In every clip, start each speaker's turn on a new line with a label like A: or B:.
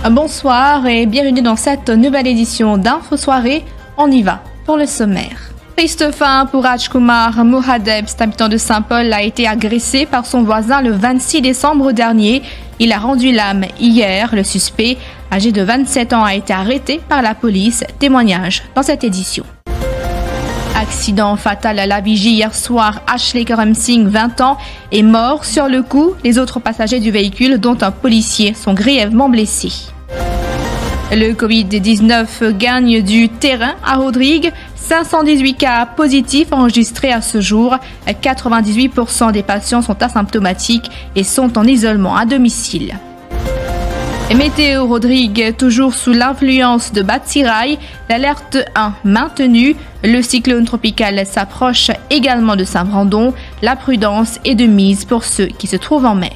A: Bonsoir et bienvenue dans cette nouvelle édition d'Info Soirée. On y va pour le sommaire. Triste fin pour Rajkumar Mohadev, cet habitant de Saint-Paul, a été agressé par son voisin le 26 décembre dernier. Il a rendu l'âme hier. Le suspect, âgé de 27 ans, a été arrêté par la police. Témoignage dans cette édition. Accident fatal à la vigie hier soir. Ashley Karam Singh, 20 ans, est mort sur le coup. Les autres passagers du véhicule, dont un policier, sont grièvement blessés. Le Covid-19 gagne du terrain à Rodrigue. 518 cas positifs enregistrés à ce jour. 98% des patients sont asymptomatiques et sont en isolement à domicile. Météo Rodrigue, toujours sous l'influence de Batsirai, l'alerte 1 maintenue. Le cyclone tropical s'approche également de Saint-Brandon. La prudence est de mise pour ceux qui se trouvent en mer.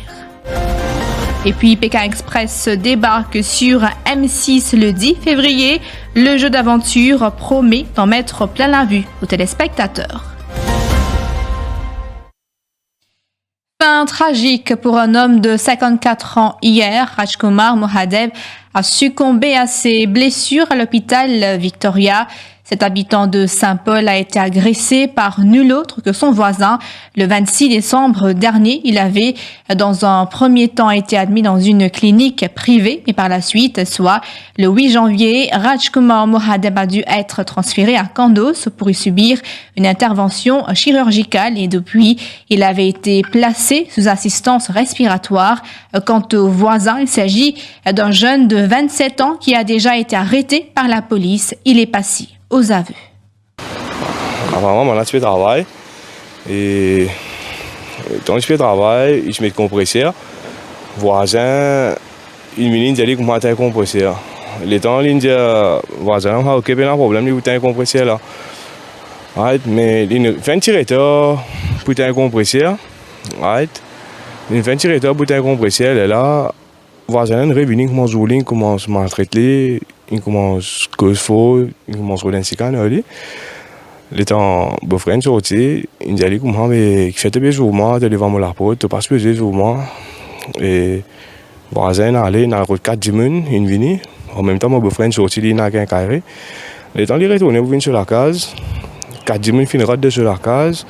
A: Et puis Pékin Express débarque sur M6 le 10 février. Le jeu d'aventure promet d'en mettre plein la vue aux téléspectateurs. Fin tragique pour un homme de 54 ans hier. Rajkumar Mohadev a succombé à ses blessures à l'hôpital Victoria. Cet habitant de Saint-Paul a été agressé par nul autre que son voisin. Le 26 décembre dernier, il avait dans un premier temps été admis dans une clinique privée, mais par la suite, soit le 8 janvier, Rajkumar Mohadev a dû être transféré à Kandos pour y subir une intervention chirurgicale et depuis, il avait été placé sous assistance respiratoire. Quant au voisin, il s'agit d'un jeune de 27 ans qui a déjà été arrêté par la police. Il est passé aux aveux.
B: Apparemment, mon aspect de travail. Et dans l'aspect de travail, je mets le compresseur. Voisin, il me dit que moi, j'ai un compresseur. Les temps, il dit voisin, ok, ben un problème, il a un compresseur là. Right, mais il fait un ventilateur pour un compresseur. Right, il fait un ventilateur pour un compresseur. Et là, voisin, il revient, commence à rouler, commence à maltraiter. Il commence à cause faux, il commence à rouler un cycle. Les temps, beau-frère sorti, il dit comment mais qui fait des besoins, de devant la porte, tu passes peser sur moi. Et voisin allé, il a route 4 dimanches, il vient. En même temps, mon beau-frère sorti, il n'a qu'un carré. Les temps, il retourne pour venir sur la case. 4 dimanches, il rentre sur la case.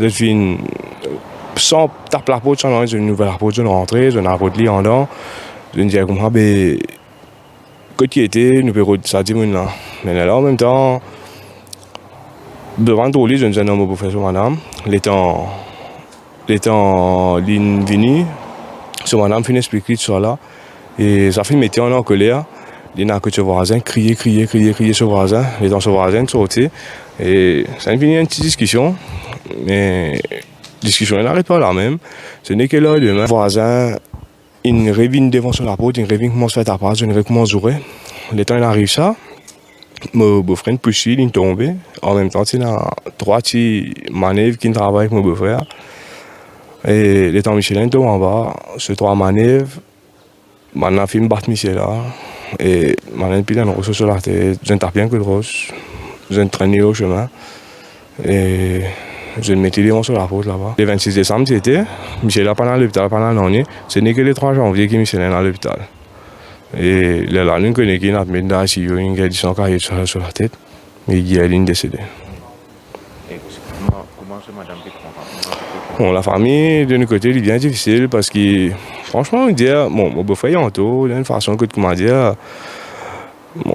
B: Je finis sans taper la porte, sans une nouvelle porte, je rentre, je n'ai pas de en dedans. Je dis comment mais quand il était, nous pouvons ça dimanche là. Mais là, en même temps, devant tout, je ne sais pas mon beau-frère sur madame. Les temps, venu, sur madame, finit expliquer tout ça là. Et ça fait mettre en colère. Il n'a que ce voisin, crier sur voisin. Les temps, ce voisin sorti. Et ça a fini une petite discussion. Mais la discussion n'arrête pas là même. Ce n'est que là, demain, voisin. Il revient devant sur la porte, il revient commence à faire tapage, il commence à jouer. Le temps il arrive ça, mon beau-frère pousse, il est tombé. En même temps, il y a 3 petits manœuvres qui travaillent avec mon beau-frère. Et le temps Michelin tombe en bas, ces 3 manœuvres, maintenant il me bat Michel là. Et maintenant il a un rosseau sur la tête, je ne tape bien que le rose, je ne traîne au chemin. Et je me mettais devant sur la porte là-bas. Le 26 décembre, c'était. Michel a pas dans l'hôpital pendant l'année. Ce n'est que le 3 janvier que Michel est dans l'hôpital. Et là, nous connaissons qu'il a mis dans la chirurgie, il a dit son carré sur la tête. Mais il est décédé.
C: Et comment c'est madame qui comprend?
B: Bon, la famille, de notre côté, est bien difficile parce que, franchement, mon beau-frère est en tout, d'une façon que, comment dire, bon,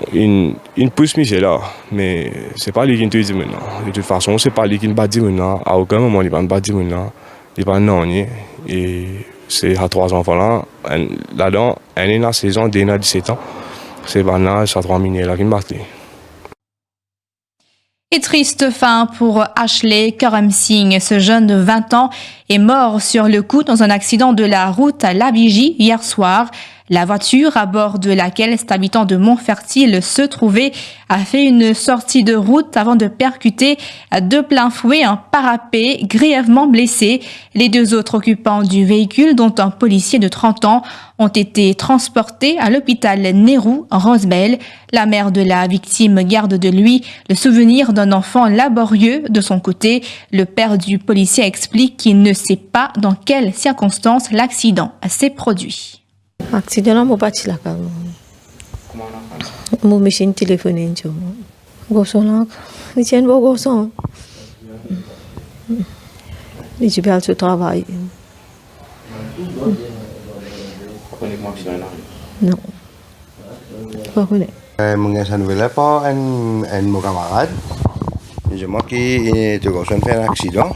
B: il pousse Michel là, mais c'est pas lui qui te dit maintenant. De toute façon, c'est pas lui qui ne bat maintenant. À aucun moment, il ne va pas dire maintenant. Il va non. Et c'est à 3 enfants là. Là-dedans, un est dans la saison, deux à 17 ans. C'est maintenant, c'est à 3 minutes là qui me battent.
A: Et triste fin pour Ashley Karam Singh. Ce jeune de 20 ans est mort sur le coup dans un accident de la route à La Vigie hier soir. La voiture à bord de laquelle cet habitant de Montfertil se trouvait a fait une sortie de route avant de percuter de plein fouet un parapet grièvement blessé. Les 2 autres occupants du véhicule, dont un policier de 30 ans, ont été transportés à l'hôpital Nehru en Rosebel. La mère de la victime garde de lui le souvenir d'un enfant laborieux. De son côté, le père du policier explique qu'il ne sait pas dans quelles circonstances l'accident s'est produit.
D: Accident là, mon bâti là, Mon machine téléphone, tu vois. Garçon là, il tient bon garçon. Il peut aller au travail. Non. Pas connais.
E: Mengenai nouvelle pas un mon camarade. Je vois qu'il fait un accident.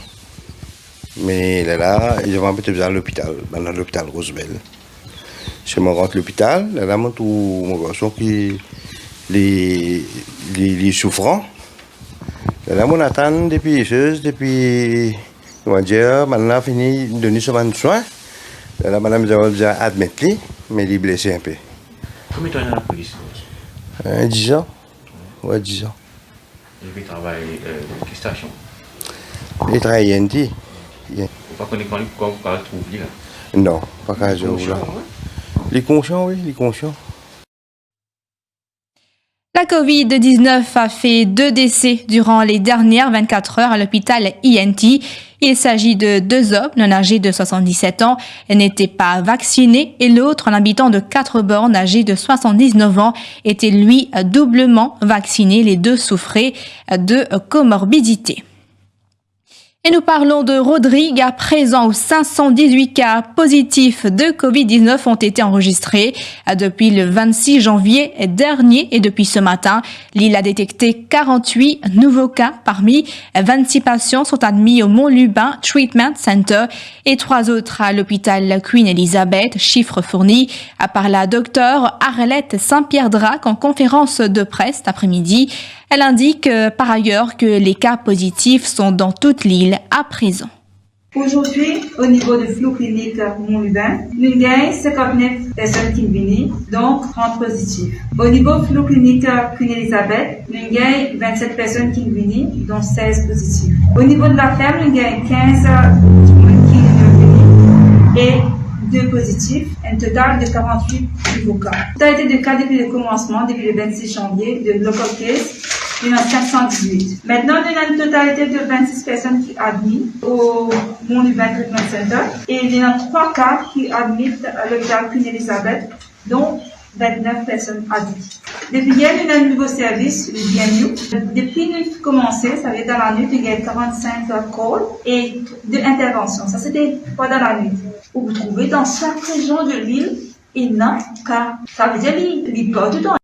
E: Mais là, ils vont peut-être à l'hôpital, dans l'hôpital Roosevelt. Je me rends à l'hôpital, là, mon garçon qui les souffrant. Là, mon attend depuis, on va dire, maintenant fini de donner souvent de soins. Là, madame a admis, mais il est blessé un peu.
C: Combien de temps il y a dans la police?
E: 10 ans. Ouais, 10 ans.
C: Il travaille dans quelle station?
E: Il travaille à NT.
C: Vous ne connaissez pas pourquoi vous le trouvez là?
E: Non, pas qu'à jour là. Les conscients, oui, les conscients.
A: La Covid-19 a fait 2 décès durant les dernières 24 heures à l'hôpital INT. Il s'agit de 2 hommes, l'un âgé de 77 ans n'était pas vacciné et l'autre, un habitant de 4 bornes âgé de 79 ans, était lui doublement vacciné. Les deux souffraient de comorbidité. Et nous parlons de Rodrigue. À présent, où 518 cas positifs de Covid-19 ont été enregistrés depuis le 26 janvier dernier. Et depuis ce matin, l'île a détecté 48 nouveaux cas. Parmi 26 patients sont admis au Mont-Lubin Treatment Center et 3 autres à l'hôpital Queen Elizabeth. Chiffre fourni par la docteure Arlette Saint-Pierre-Drac en conférence de presse cet après-midi. Elle indique par ailleurs que les cas positifs sont dans toute l'île à présent.
F: Aujourd'hui, au niveau du flux clinique Mont-Lubin, nous avons 59 personnes qui viennent, donc 30 positifs. Au niveau du flux clinique Queen Elizabeth, nous avons 27 personnes qui viennent, dont 16 positifs. Au niveau de la ferme, nous avons 15 qui viennent et 2 positifs, un total de 48 nouveaux cas. Totalité de cas depuis le commencement, depuis le 26 janvier, de local case, il y en a 418. Maintenant, il y a une totalité de 26 personnes qui admises au Mont-Lubin Treatment Center et il y en a 3 cas qui admettent à l'hôpital Queen Elizabeth, dont 29 personnes admises. Depuis hier, il y a un nouveau service, le BMU. Depuis nous commencé, ça veut dire dans la nuit, il y a 45 calls et 2 interventions. Ça, c'était pas dans la nuit. Vous trouvez dans chaque région de l'île énorme cas. Ça veut dire qu'il pas tout le temps.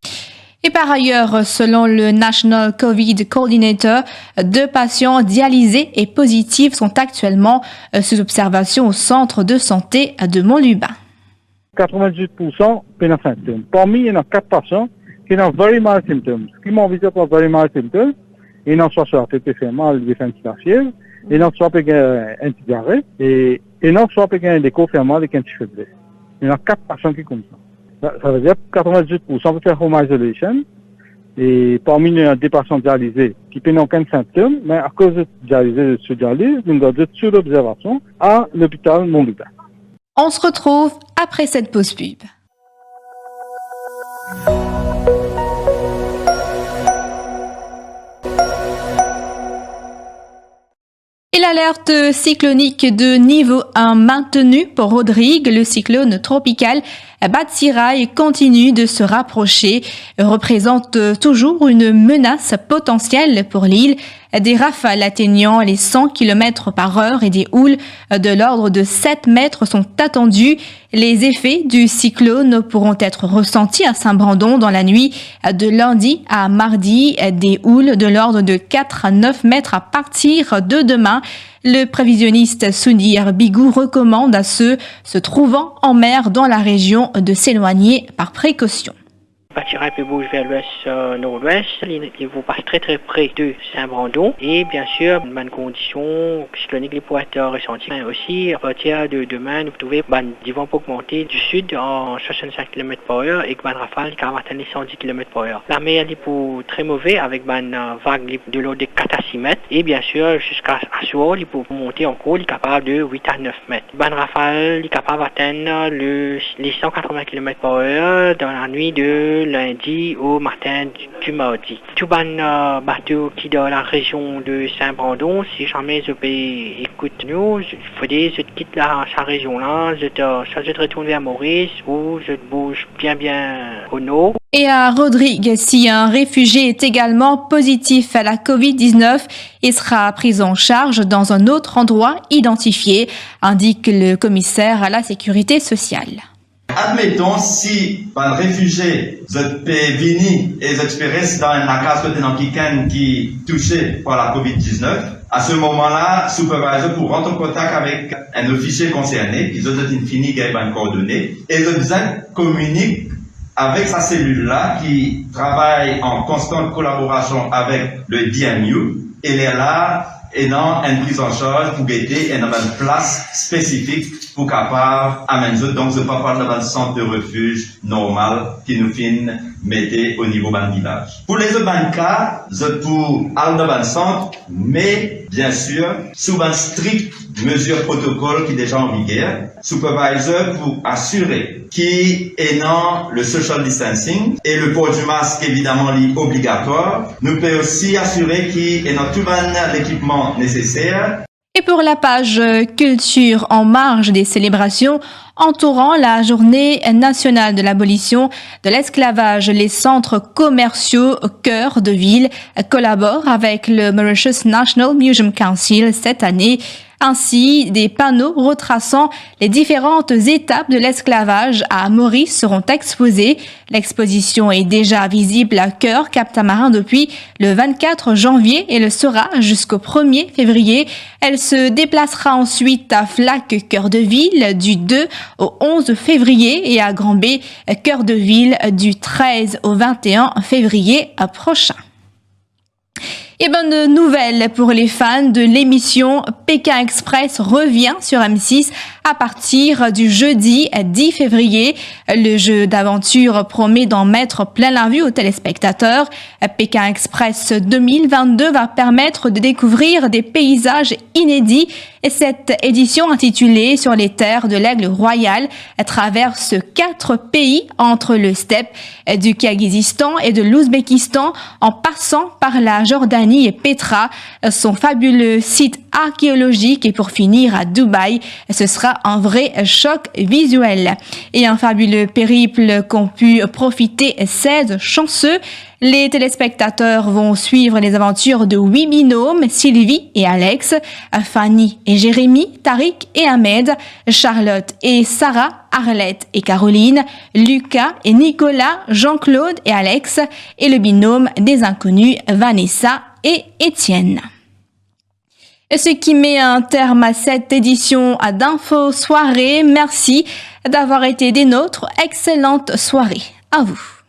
A: Et par ailleurs, selon le National COVID Coordinator, 2 patients dialysés et positifs sont actuellement sous observation au centre de santé de Mont-Lubin.
G: 98% ont symptômes. Parmi, il y en a 4 patients qui ont very mild symptoms. Ce qui m'ont visé par very mild symptoms, ils n'ont soit sur la tête fait mal, ils font la fièvre, ils n'ont soit un petit diarrhée, et ils n'ont soit des coups fait mal et un petit faiblesse. Il y en a 4 patients qui comme ça. Ça veut dire que 98% peut faire home isolation. Et parmi les 2 patients dialysés qui n'ont aucun symptôme, mais à cause de dialyse, nous avons sur l'observation à l'hôpital Mont-Lubin.
A: On se retrouve après cette pause pub. Et l'alerte cyclonique de niveau 1 maintenue pour Rodrigue, le cyclone tropical Batsirai continue de se rapprocher, représente toujours une menace potentielle pour l'île. Des rafales atteignant les 100 km/h et des houles de l'ordre de 7 mètres sont attendues. Les effets du cyclone pourront être ressentis à Saint-Brandon dans la nuit de lundi à mardi. Des houles de l'ordre de 4 à 9 mètres à partir de demain. Le prévisionniste Sundir Bigou recommande à ceux se trouvant en mer dans la région de s'éloigner par précaution.
H: Batsirai peut bouger vers l'ouest-nord-ouest, il vous passe très très près de Saint-Brandon et bien sûr, une bonne condition cyclonique les pourraient être ressenties. Aussi, à partir de demain, vous pouvez des vents augmenter du sud en 65 km/h et une rafale qui va atteindre les 110 km/h. La mer est pour très mauvais avec une vague de l'ordre de 4 à 6 mètres et bien sûr, jusqu'à soir, il peut monter encore, il est capable de 8 à 9 mètres. Une rafale est capable d'atteindre les 180 km/h dans la nuit de lundi au matin du mardi. Tout le bateau qui est dans la région de Saint-Brandon, si jamais je peux écouter nous, il faudrait que je quitte sa région-là, je retourne vers Maurice ou je bouge bien au nord.
A: Et à Rodrigue, si un réfugié est également positif à la Covid-19, il sera pris en charge dans un autre endroit identifié, indique le commissaire à la sécurité sociale.
I: Admettons, si un réfugié est venu et reste dans la case qui est touché par la Covid-19, à ce moment-là, le superviseur pour rentrer en contact avec un officier concerné, qui a fini qui a une coordonnée, et le communique avec sa cellule-là qui travaille en constante collaboration avec le DMU, elle est là et dans une prise en charge pour aider une place spécifique pour capable amener donc je pas parler dans un centre de refuge normal qui nous mettait au niveau d'un village. Pour les autres cas, je pour aller dans un centre, mais bien sûr sous un strict mesure protocole qui est déjà en vigueur, supervisor pour assurer qui est dans le social distancing et le port du masque évidemment obligatoire, nous peut aussi assurer qu'il est dans tout l'équipement nécessaire.
A: Et pour la page culture en marge des célébrations entourant la journée nationale de l'abolition de l'esclavage, les centres commerciaux au cœur de ville collaborent avec le Mauritius National Museum Council cette année. Ainsi, des panneaux retraçant les différentes étapes de l'esclavage à Maurice seront exposés. L'exposition est déjà visible à Cœur Cap-Tamarin depuis le 24 janvier et le sera jusqu'au 1er février. Elle se déplacera ensuite à Flac Cœur de Ville du 2 au 11 février et à Grand-B Cœur de Ville du 13 au 21 février prochain. Et bonne nouvelle pour les fans de l'émission Pékin Express revient sur M6 à partir du jeudi 10 février. Le jeu d'aventure promet d'en mettre plein la vue aux téléspectateurs. Pékin Express 2022 va permettre de découvrir des paysages inédits et cette édition intitulée Sur les terres de l'Aigle Royal traverse 4 pays entre le steppe du Kirghizistan et de l'Ouzbékistan en passant par la Jordanie et Petra, son fabuleux site archéologique et pour finir à Dubaï, ce sera un vrai choc visuel. Et un fabuleux périple qu'ont pu profiter 16 chanceux. Les téléspectateurs vont suivre les aventures de 8 binômes, Sylvie et Alex, Fanny et Jérémy, Tariq et Ahmed, Charlotte et Sarah, Arlette et Caroline, Lucas et Nicolas, Jean-Claude et Alex, et le binôme des inconnus, Vanessa et Étienne. Ce qui met un terme à cette édition d'Info Soirée. Merci d'avoir été des nôtres. Excellente soirée à vous.